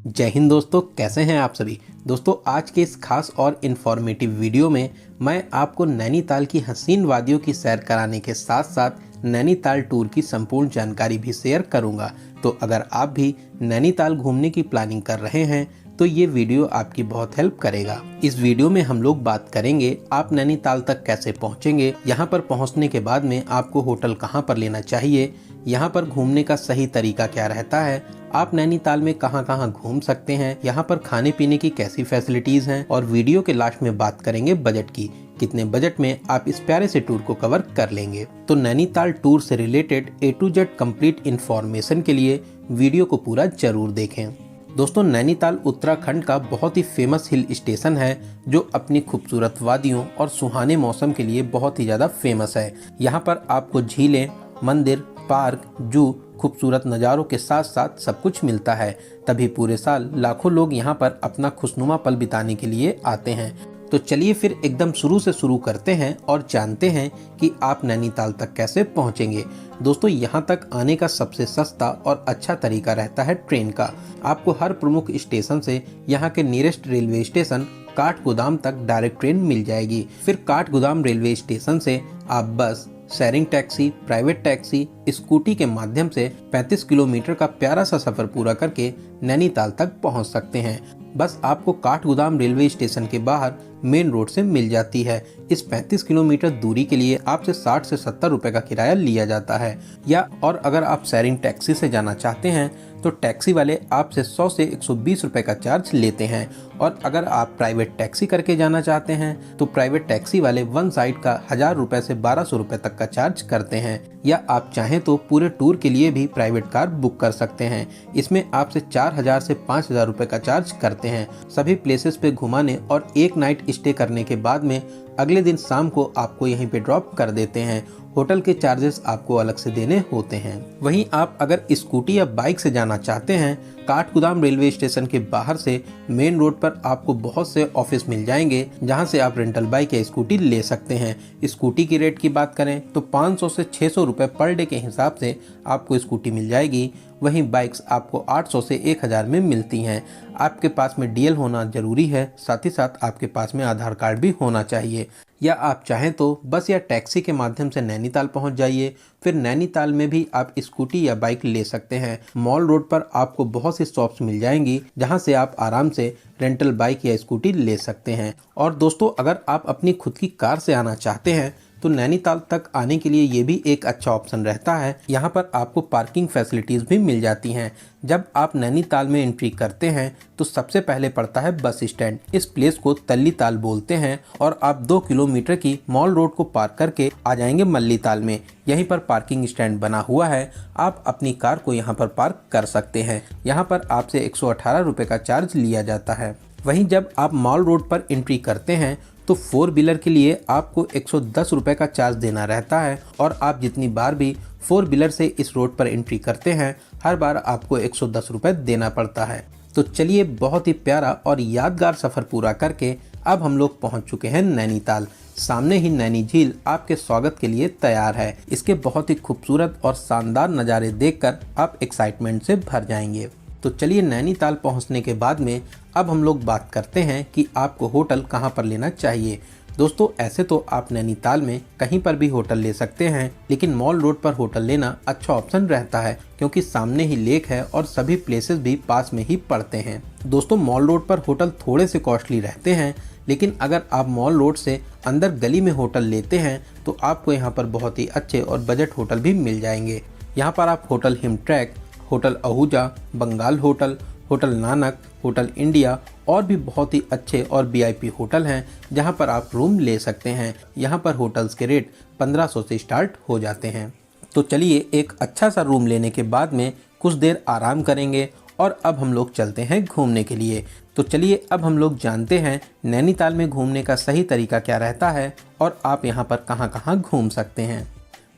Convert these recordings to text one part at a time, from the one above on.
जय हिंद दोस्तों, कैसे हैं आप सभी। दोस्तों आज के इस खास और इन्फॉर्मेटिव वीडियो में मैं आपको नैनीताल की हसीन वादियों की सैर कराने के साथ साथ नैनीताल टूर की संपूर्ण जानकारी भी शेयर करूंगा। तो अगर आप भी नैनीताल घूमने की प्लानिंग कर रहे हैं तो ये वीडियो आपकी बहुत हेल्प करेगा। इस वीडियो में हम लोग बात करेंगे आप नैनीताल तक कैसे पहुंचेंगे, यहाँ पर पहुंचने के बाद में आपको होटल कहाँ पर लेना चाहिए, यहाँ पर घूमने का सही तरीका क्या रहता है, आप नैनीताल में कहाँ कहाँ घूम सकते हैं, यहाँ पर खाने पीने की कैसी फैसिलिटीज हैं, और वीडियो के लास्ट में बात करेंगे बजट की, कितने बजट में आप इस प्यारे से टूर को कवर कर लेंगे। तो नैनीताल टूर से related A to Z complete information के लिए वीडियो को पूरा जरूर देखें। दोस्तों नैनीताल उत्तराखंड का बहुत ही फेमस हिल स्टेशन है जो अपनी खूबसूरत वादियों और सुहाने मौसम के लिए बहुत ही ज़्यादा फेमस है। यहाँ पर आपको झीलें, मंदिर, पार्क, जू, खूबसूरत नज़ारों के साथ साथ सब कुछ मिलता है। तभी पूरे साल लाखों लोग यहाँ पर अपना खुशनुमा पल बिताने के लिए आते हैं। तो चलिए फिर एकदम शुरू से शुरू करते हैं और जानते हैं कि आप नैनीताल तक कैसे पहुँचेंगे। दोस्तों यहाँ तक आने का सबसे सस्ता और अच्छा तरीका रहता है ट्रेन का। आपको हर प्रमुख स्टेशन से यहाँ के नियरेस्ट रेलवे स्टेशन काठगोदाम तक डायरेक्ट ट्रेन मिल जाएगी। फिर काठगोदाम रेलवे स्टेशन से आप बस, sharing taxi, private taxi, scooty के माध्यम से 35 किलोमीटर का प्यारा सा सफर पूरा करके नैनीताल तक पहुंच सकते हैं। बस आपको काठगोदाम रेलवे स्टेशन के बाहर मेन रोड से मिल जाती है। इस 35 किलोमीटर दूरी के लिए आपसे 60 से 70 रुपए का किराया लिया जाता है। और अगर आप शेयरिंग टैक्सी से जाना चाहते हैं तो टैक्सी वाले आपसे 100 से 120 रुपए का चार्ज लेते हैं। और अगर आप प्राइवेट टैक्सी करके जाना चाहते हैं तो प्राइवेट टैक्सी वाले वन साइड का 1000 रुपए से 1200 रुपए तक का चार्ज करते हैं। या आप चाहें तो पूरे टूर के लिए भी प्राइवेट कार बुक कर सकते हैं। इसमें आपसे 4000 से 5000 रुपए का चार्ज करते हैं। सभी प्लेसेस पे घुमाने और एक नाइट स्टे करने के बाद में अगले दिन शाम को आपको यहीं पे ड्रॉप कर देते हैं। होटल के चार्जेस आपको अलग से देने होते हैं। वहीं आप अगर स्कूटी या बाइक से जाना चाहते हैं, काठगोदाम रेलवे स्टेशन के बाहर से मेन रोड पर आपको बहुत से ऑफिस मिल जाएंगे जहां से आप रेंटल बाइक या स्कूटी ले सकते हैं। स्कूटी की रेट की बात करें तो 500 से 600 रुपए पर डे के हिसाब से आपको स्कूटी मिल जाएगी। वहीं बाइक्स आपको 800 से 1000 में मिलती हैं। आपके पास में डीएल होना जरूरी है, साथ ही साथ आपके पास में आधार कार्ड भी होना चाहिए। या आप चाहें तो बस या टैक्सी के माध्यम से नैनीताल पहुंच जाइए। फिर नैनीताल में भी आप स्कूटी या बाइक ले सकते हैं। मॉल रोड पर आपको बहुत सी शॉप्स मिल जाएंगी जहां से आप आराम से रेंटल बाइक या स्कूटी ले सकते हैं। और दोस्तों अगर आप अपनी खुद की कार से आना चाहते हैं तो नैनीताल तक आने के लिए ये भी एक अच्छा ऑप्शन रहता है। यहाँ पर आपको पार्किंग फैसिलिटीज भी मिल जाती हैं। जब आप नैनीताल में एंट्री करते हैं तो सबसे पहले पड़ता है बस स्टैंड। इस प्लेस को तल्लीताल बोलते हैं और आप 2 किलोमीटर की मॉल रोड को पार करके आ जाएंगे मल्लीताल में। यहीं पर पार्किंग स्टैंड बना हुआ है, आप अपनी कार को यहाँ पर पार्क कर सकते हैं। यहाँ पर आपसे 118 रुपए का चार्ज लिया जाता है। वहीं जब आप मॉल रोड पर एंट्री करते हैं तो 4 व्हीलर के लिए आपको 110 रुपए का चार्ज देना रहता है। और आप जितनी बार भी 4 व्हीलर से इस रोड पर एंट्री करते हैं हर बार आपको 110 रुपए देना पड़ता है। तो चलिए बहुत ही प्यारा और यादगार सफ़र पूरा करके अब हम लोग पहुंच चुके हैं नैनीताल। सामने ही नैनी झील आपके स्वागत के लिए तैयार है। इसके बहुत ही खूबसूरत और शानदार नज़ारे देखकर आप एक्साइटमेंट से भर जाएंगे। तो चलिए नैनीताल पहुंचने के बाद में अब हम लोग बात करते हैं कि आपको होटल कहां पर लेना चाहिए। दोस्तों ऐसे तो आप नैनीताल में कहीं पर भी होटल ले सकते हैं, लेकिन मॉल रोड पर होटल लेना अच्छा ऑप्शन रहता है क्योंकि सामने ही लेक है और सभी प्लेसेस भी पास में ही पड़ते हैं। दोस्तों मॉल रोड पर होटल थोड़े से कॉस्टली रहते हैं, लेकिन अगर आप मॉल रोड से अंदर गली में होटल लेते हैं तो आपको यहाँ पर बहुत ही अच्छे और बजट होटल भी मिल जाएंगे। यहाँ पर आप hotel Himtrek, hotel Ahuja, Bengal hotel, hotel Nanak, hotel India और भी बहुत ही अच्छे और वीआईपी होटल हैं जहां पर आप रूम ले सकते हैं। यहां पर होटल्स के रेट 1500 से स्टार्ट हो जाते हैं। तो चलिए एक अच्छा सा रूम लेने के बाद में कुछ देर आराम करेंगे और अब हम लोग चलते हैं घूमने के लिए। तो चलिए अब हम लोग जानते हैं नैनीताल में घूमने का सही तरीका क्या रहता है और आप यहाँ पर कहाँ कहाँ घूम सकते हैं।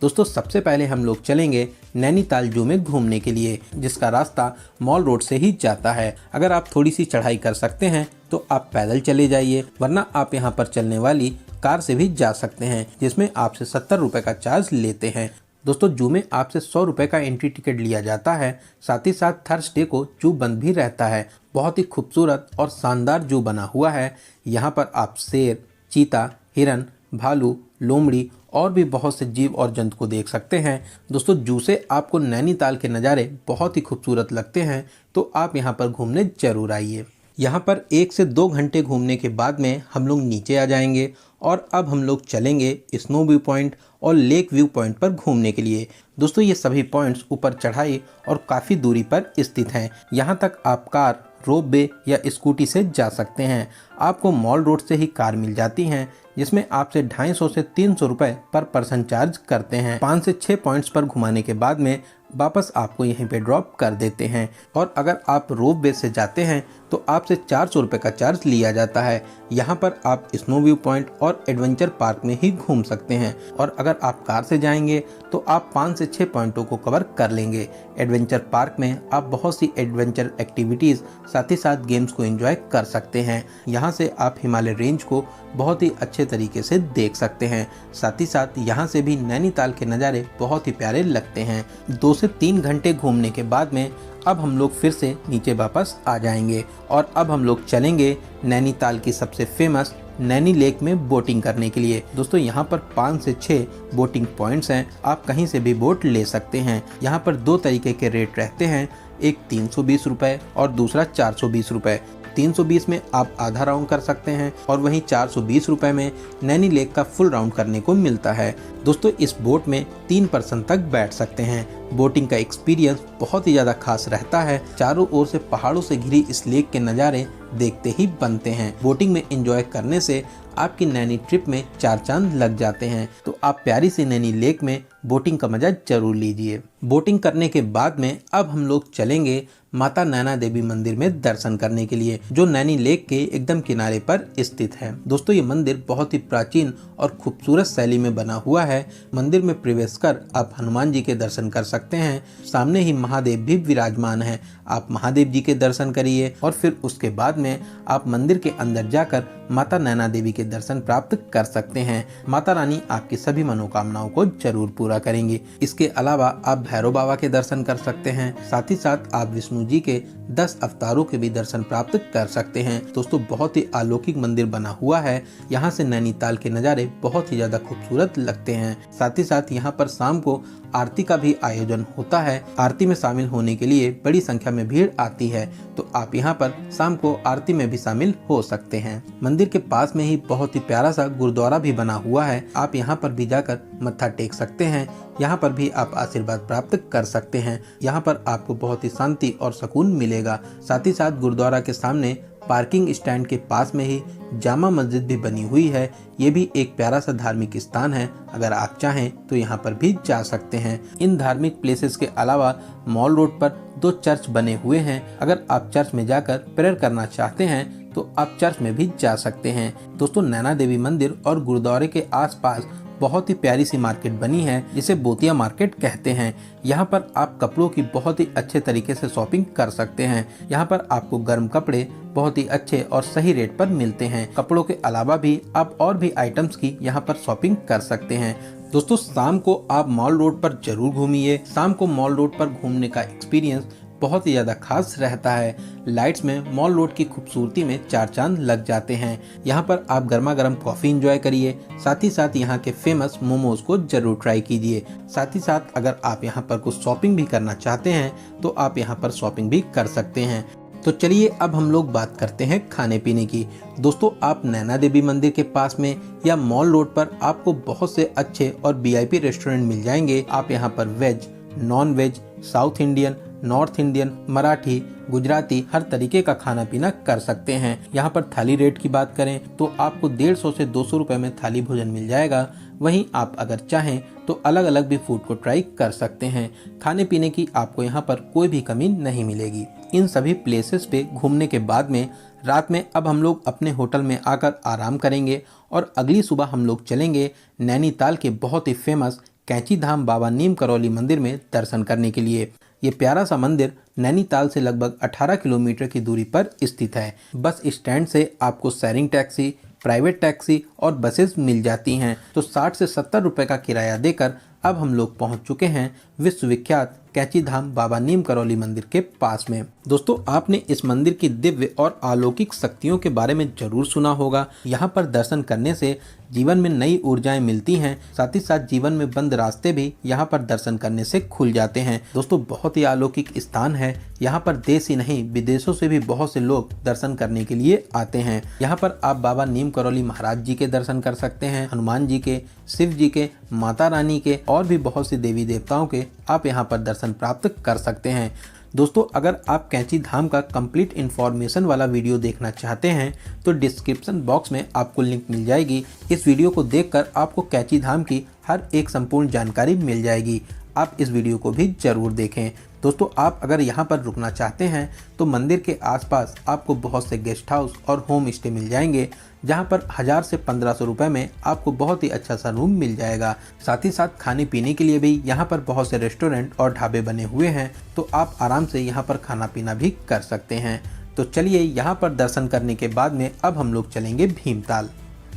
दोस्तों सबसे पहले हम लोग चलेंगे नैनीताल जू में घूमने के लिए, जिसका रास्ता मॉल रोड से ही जाता है। अगर आप थोड़ी सी चढ़ाई कर सकते हैं तो आप पैदल चले जाइए, वरना आप यहाँ पर चलने वाली कार से भी जा सकते हैं जिसमें आपसे 70 रुपए का चार्ज लेते हैं। दोस्तों जू में आपसे 100 रुपये का एंट्री टिकट लिया जाता है। साथ ही साथ थर्सडे को जू बंद भी रहता है। बहुत ही खूबसूरत और शानदार जू बना हुआ है। यहाँ पर आप शेर, चीता, हिरन, भालू, लोमड़ी और भी बहुत से जीव और जंतु को देख सकते हैं। दोस्तों जू से आपको नैनीताल के नज़ारे बहुत ही खूबसूरत लगते हैं, तो आप यहाँ पर घूमने जरूर आइए। यहाँ पर 1 से 2 घंटे घूमने के बाद में हम लोग नीचे आ जाएंगे और अब हम लोग चलेंगे स्नो व्यू पॉइंट और लेक व्यू पॉइंट पर घूमने के लिए। दोस्तों ये सभी पॉइंट्स ऊपर चढ़ाई और काफ़ी दूरी पर स्थित हैं। यहाँ तक आप कार, रोप वे या स्कूटी से जा सकते हैं। आपको मॉल रोड से ही कार मिल जाती हैं, जिसमें आपसे 250 से 300 रुपये पर पर्सन चार्ज करते हैं। 5 से 6 पॉइंट्स पर घुमाने के बाद में वापस आपको यहीं पे ड्रॉप कर देते हैं। और अगर आप रोप वे से जाते हैं तो आपसे 400 रुपये का चार्ज लिया जाता है। यहाँ पर आप स्नो व्यू पॉइंट और एडवेंचर पार्क में ही घूम सकते हैं। और अगर आप कार से जाएंगे तो आप 5 से 6 पॉइंटों को कवर कर लेंगे। एडवेंचर पार्क में आप बहुत सी एडवेंचर एक्टिविटीज़ साथ ही साथ गेम्स को एंजॉय कर सकते हैं। यहाँ से आप हिमालय रेंज को बहुत ही अच्छे तरीके से देख सकते हैं। साथ ही साथ यहाँ से भी नैनीताल के नज़ारे बहुत ही प्यारे लगते हैं। 2 से 3 घंटे घूमने के बाद में अब हम लोग फिर से नीचे वापस आ जाएंगे और अब हम लोग चलेंगे नैनीताल की सबसे फेमस नैनी लेक में बोटिंग करने के लिए। दोस्तों यहाँ पर 5 से 6 बोटिंग पॉइंट्स हैं। आप कहीं से भी बोट ले सकते हैं। यहाँ पर 2 तरीके के रेट रहते हैं, एक 320 रुपये और दूसरा 420 रुपये। 320 में आप आधा राउंड कर सकते हैं और वहीं 420 रुपये में नैनी लेक का फुल राउंड करने को मिलता है। दोस्तों इस बोट में 3 पर्सन तक बैठ सकते हैं। बोटिंग का एक्सपीरियंस बहुत ही ज़्यादा खास रहता है। चारों ओर से पहाड़ों से घिरी इस लेक के नज़ारे देखते ही बनते हैं। बोटिंग में एंजॉय करने से आपकी नैनी ट्रिप में 4 चांद लग जाते हैं। तो आप प्यारी सी नैनी लेक में बोटिंग का मजा जरूर लीजिए। बोटिंग करने के बाद में अब हम लोग चलेंगे माता नैना देवी मंदिर में दर्शन करने के लिए, जो नैनी लेक के एकदम किनारे पर स्थित है। दोस्तों ये मंदिर बहुत ही प्राचीन और खूबसूरत शैली में बना हुआ है। मंदिर में प्रवेश कर आप हनुमान जी के दर्शन कर सकते हैं। सामने ही महादेव भी विराजमान है। आप महादेव जी के दर्शन करिए और फिर उसके बाद में आप मंदिर के अंदर जाकर माता नैना देवी के दर्शन प्राप्त कर सकते हैं। माता रानी आपकी सभी मनोकामनाओं को जरूर पूरा करेंगी। इसके अलावा आप भैरव बाबा के दर्शन कर सकते हैं। साथ ही साथ आप विष्णु जी के 10 अवतारों के भी दर्शन प्राप्त कर सकते हैं। दोस्तों बहुत ही अलौकिक मंदिर बना हुआ है। यहाँ से नैनीताल के नज़ारे बहुत ही ज़्यादा खूबसूरत लगते हैं। साथ ही साथ यहाँ पर शाम को आरती का भी आयोजन होता है। आरती में शामिल होने के लिए बड़ी संख्या में भीड़ आती है, तो आप यहाँ पर शाम को आरती में भी शामिल हो सकते हैं। मंदिर के पास में ही बहुत ही प्यारा सा गुरुद्वारा भी बना हुआ है। आप यहाँ पर भी जाकर मत्था टेक सकते हैं। यहाँ पर भी आप आशीर्वाद प्राप्त कर सकते हैं। यहाँ पर आपको बहुत ही शांति और सुकून मिलेगा। साथ ही साथ गुरुद्वारा के सामने पार्किंग स्टैंड के पास में ही जामा मस्जिद भी बनी हुई है। ये भी एक प्यारा सा धार्मिक स्थान है। अगर आप चाहें तो यहाँ पर भी जा सकते हैं। इन धार्मिक प्लेसेस के अलावा मॉल रोड पर 2 चर्च बने हुए हैं। अगर आप चर्च में जाकर प्रेयर करना चाहते हैं तो आप चर्च में भी जा सकते हैं। दोस्तों नैना देवी मंदिर और गुरुद्वारे के आसपास बहुत ही प्यारी सी मार्केट बनी है, जिसे बोतिया मार्केट कहते हैं। यहाँ पर आप कपड़ों की बहुत ही अच्छे तरीके से शॉपिंग कर सकते हैं। यहाँ पर आपको गर्म कपड़े बहुत ही अच्छे और सही रेट पर मिलते हैं। कपड़ों के अलावा भी आप और भी आइटम्स की यहाँ पर शॉपिंग कर सकते हैं। दोस्तों शाम को आप मॉल रोड पर जरूर घूमिए। शाम को मॉल रोड पर घूमने का एक्सपीरियंस बहुत ही ज़्यादा खास रहता है। लाइट्स में मॉल रोड की खूबसूरती में 4 चांद लग जाते हैं। यहाँ पर आप गर्मा गर्म कॉफ़ी एंजॉय करिए। साथ ही साथ यहाँ के फेमस मोमोज को जरूर ट्राई कीजिए। साथ ही साथ अगर आप यहाँ पर कुछ शॉपिंग भी करना चाहते हैं तो आप यहाँ पर शॉपिंग भी कर सकते हैं। तो चलिए अब हम लोग बात करते हैं खाने पीने की। दोस्तों आप नैना देवी मंदिर के पास में या मॉल रोड पर आपको बहुत से अच्छे और VIP रेस्टोरेंट मिल जाएंगे। आप यहाँ पर veg, non veg, south Indian, north Indian, Marathi, Gujarati हर तरीके का खाना पीना कर सकते हैं। यहाँ पर थाली रेट की बात करें तो आपको 150 से 200 रुपए में थाली भोजन मिल जाएगा। वहीं आप अगर चाहें तो अलग अलग भी फूड को ट्राई कर सकते हैं। खाने पीने की आपको यहाँ पर कोई भी कमी नहीं मिलेगी। इन सभी प्लेसेस पे घूमने के बाद में रात में अब हम लोग अपने होटल में आकर आराम करेंगे और अगली सुबह हम लोग चलेंगे नैनीताल के बहुत ही फेमस कैंची धाम बाबा नीम करौली मंदिर में दर्शन करने के लिए। ये प्यारा सा मंदिर नैनीताल से लगभग 18 किलोमीटर की दूरी पर स्थित है। बस स्टैंड से आपको शेयरिंग टैक्सी, प्राइवेट टैक्सी और बसेस मिल जाती हैं। तो 60 से 70 रुपए का किराया देकर अब हम लोग पहुंच चुके हैं विश्वविख्यात कैंची धाम बाबा नीम करौली मंदिर के पास में। दोस्तों, आपने इस मंदिर की दिव्य और अलौकिक शक्तियों के बारे में जरूर सुना होगा। यहाँ पर दर्शन करने से जीवन में नई ऊर्जाएं मिलती हैं, साथ ही साथ जीवन में बंद रास्ते भी यहाँ पर दर्शन करने से खुल जाते हैं। दोस्तों, बहुत ही अलौकिक स्थान है। यहाँ पर देश ही नहीं विदेशों से भी बहुत से लोग दर्शन करने के लिए आते हैं। यहाँ पर आप बाबा नीम करौली महाराज जी के दर्शन कर सकते हैं, हनुमान जी के, शिव जी के, माता रानी के और भी बहुत सी देवी देवताओं के आप यहाँ पर दर्शन प्राप्त कर सकते हैं। दोस्तों, अगर आप कैंची धाम का कंप्लीट इन्फॉर्मेशन वाला वीडियो देखना चाहते हैं तो डिस्क्रिप्शन बॉक्स में आपको लिंक मिल जाएगी। इस वीडियो को देखकर आपको कैंची धाम की हर एक संपूर्ण जानकारी मिल जाएगी। आप इस वीडियो को भी जरूर देखें। दोस्तों, आप अगर यहाँ पर रुकना चाहते हैं तो मंदिर के आसपास आपको बहुत से गेस्ट हाउस और होम स्टे मिल जाएंगे, जहाँ पर 1000 से 1500 रुपए में आपको बहुत ही अच्छा सा रूम मिल जाएगा। साथ ही साथ खाने पीने के लिए भी यहाँ पर बहुत से रेस्टोरेंट और ढाबे बने हुए हैं, तो आप आराम से यहाँ पर खाना पीना भी कर सकते हैं। तो चलिए, यहाँ पर दर्शन करने के बाद में अब हम लोग चलेंगे भीमताल।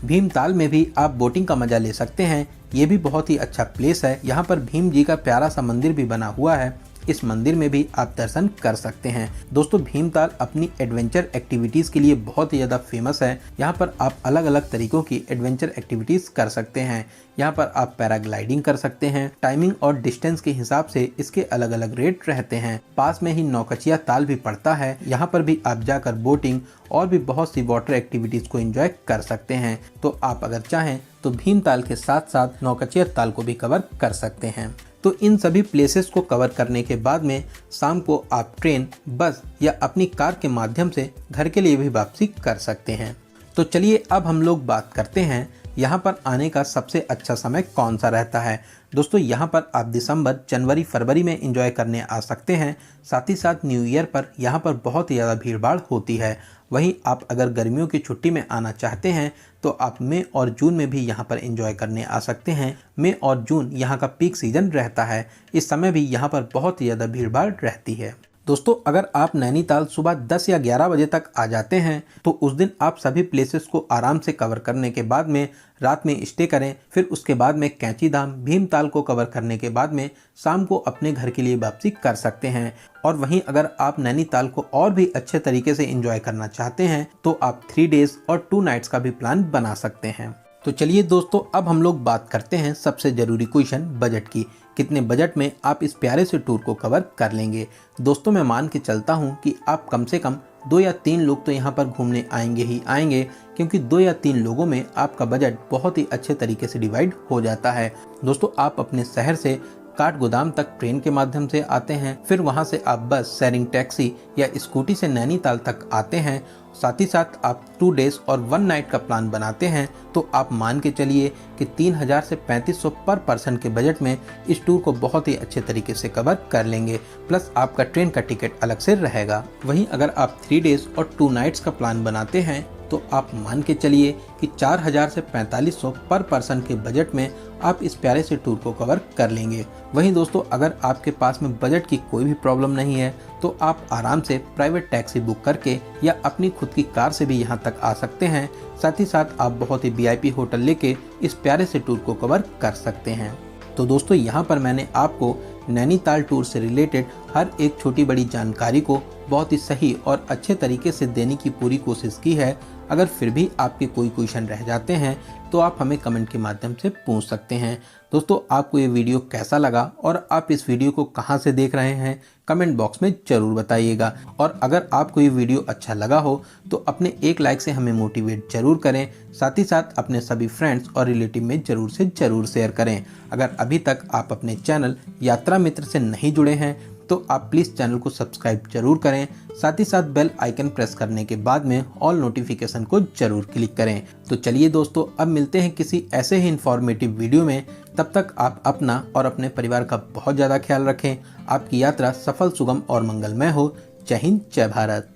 भीमताल में भी आप बोटिंग का मजा ले सकते हैं। ये भी बहुत ही अच्छा प्लेस है। यहाँ पर भीम जी का प्यारा सा मंदिर भी बना हुआ है। इस मंदिर में भी आप दर्शन कर सकते हैं। दोस्तों, भीमताल अपनी एडवेंचर एक्टिविटीज के लिए बहुत ही ज्यादा फेमस है। यहाँ पर आप अलग अलग तरीकों की एडवेंचर एक्टिविटीज कर सकते हैं। यहाँ पर आप पैराग्लाइडिंग कर सकते हैं। टाइमिंग और डिस्टेंस के हिसाब से इसके अलग अलग रेट रहते हैं। पास में ही नौकचिया ताल भी पड़ता है। यहाँ पर भी आप जाकर बोटिंग और भी बहुत सी वाटर एक्टिविटीज को एंजॉय कर सकते हैं। तो आप अगर चाहें तो भीमताल के साथ साथ नौकचिया ताल को भी कवर कर सकते हैं। तो इन सभी प्लेसेस को कवर करने के बाद में शाम को आप ट्रेन, बस या अपनी कार के माध्यम से घर के लिए भी वापसी कर सकते हैं। तो चलिए, अब हम लोग बात करते हैं यहाँ पर आने का सबसे अच्छा समय कौन सा रहता है। दोस्तों, यहाँ पर आप दिसंबर, जनवरी, फरवरी में एंजॉय करने आ सकते हैं। साथ ही साथ न्यू ईयर पर यहाँ पर बहुत ही ज़्यादा भीड़ भाड़ होती है। वहीं आप अगर गर्मियों की छुट्टी में आना चाहते हैं तो आप मई और जून में भी यहाँ पर एंजॉय करने आ सकते हैं। मई और जून यहाँ का पीक सीजन रहता है। इस समय भी यहाँ पर बहुत ही ज़्यादा भीड़ भाड़ रहती है। दोस्तों, अगर आप नैनीताल सुबह 10 या 11 बजे तक आ जाते हैं तो उस दिन आप सभी प्लेसेस को आराम से कवर करने के बाद में रात में स्टे करें। फिर उसके बाद में कैंची धाम, भीमताल को कवर करने के बाद में शाम को अपने घर के लिए वापसी कर सकते हैं। और वहीं अगर आप नैनीताल को और भी अच्छे तरीके से एंजॉय करना चाहते हैं तो आप 3 डेज और 2 नाइट्स का भी प्लान बना सकते हैं। तो चलिए दोस्तों, अब हम लोग बात करते हैं सबसे जरूरी क्वेश्चन, बजट की। कितने बजट में आप इस प्यारे से टूर को कवर कर लेंगे। दोस्तों, मैं मान के चलता हूँ कि आप कम से कम 2 या 3 लोग तो यहाँ पर घूमने आएंगे ही आएंगे, क्योंकि 2 या 3 लोगों में आपका बजट बहुत ही अच्छे तरीके से डिवाइड हो जाता है। दोस्तों, आप अपने शहर से काठगोदाम तक ट्रेन के माध्यम से आते हैं, फिर वहां से आप बस, शेयरिंग टैक्सी या स्कूटी से नैनीताल तक आते हैं। साथ ही साथ आप 2 डेज और 1 नाइट का प्लान बनाते हैं तो आप मान के चलिए कि 3000 से 3500 पर पर्सन के बजट में इस टूर को बहुत ही अच्छे तरीके से कवर कर लेंगे। प्लस आपका ट्रेन का टिकट अलग से रहेगा। वहीं अगर आप 3 डेज और 2 नाइट्स का प्लान बनाते हैं तो आप मान के चलिए कि 4000 से 4500 पर पर्सन के बजट में आप इस प्यारे से टूर को कवर कर लेंगे। वहीं दोस्तों, अगर आपके पास में बजट की कोई भी प्रॉब्लम नहीं है तो आप आराम से प्राइवेट टैक्सी बुक करके या अपनी खुद की कार से भी यहाँ तक आ सकते हैं। साथ ही साथ आप बहुत ही VIP होटल लेके इस प्यारे से टूर को कवर कर सकते हैं। तो दोस्तों, यहाँ पर मैंने आपको नैनीताल टूर से रिलेटेड हर एक छोटी बड़ी जानकारी को बहुत ही सही और अच्छे तरीके से देने की पूरी कोशिश की है। अगर फिर भी आपके कोई क्वेश्चन रह जाते हैं तो आप हमें कमेंट के माध्यम से पूछ सकते हैं। दोस्तों, आपको ये वीडियो कैसा लगा और आप इस वीडियो को कहां से देख रहे हैं, कमेंट बॉक्स में ज़रूर बताइएगा। और अगर आपको ये वीडियो अच्छा लगा हो तो अपने एक लाइक से हमें मोटिवेट ज़रूर करें। साथ ही साथ अपने सभी फ्रेंड्स और रिलेटिव में ज़रूर से ज़रूर शेयर करें। अगर अभी तक आप अपने चैनल यात्रा मित्र से नहीं जुड़े हैं तो आप प्लीज़ चैनल को सब्सक्राइब जरूर करें। साथ ही साथ बेल आइकन प्रेस करने के बाद में ऑल नोटिफिकेशन को जरूर क्लिक करें। तो चलिए दोस्तों, अब मिलते हैं किसी ऐसे ही इंफॉर्मेटिव वीडियो में। तब तक आप अपना और अपने परिवार का बहुत ज़्यादा ख्याल रखें। आपकी यात्रा सफल, सुगम और मंगलमय हो। जय हिंद, जय भारत।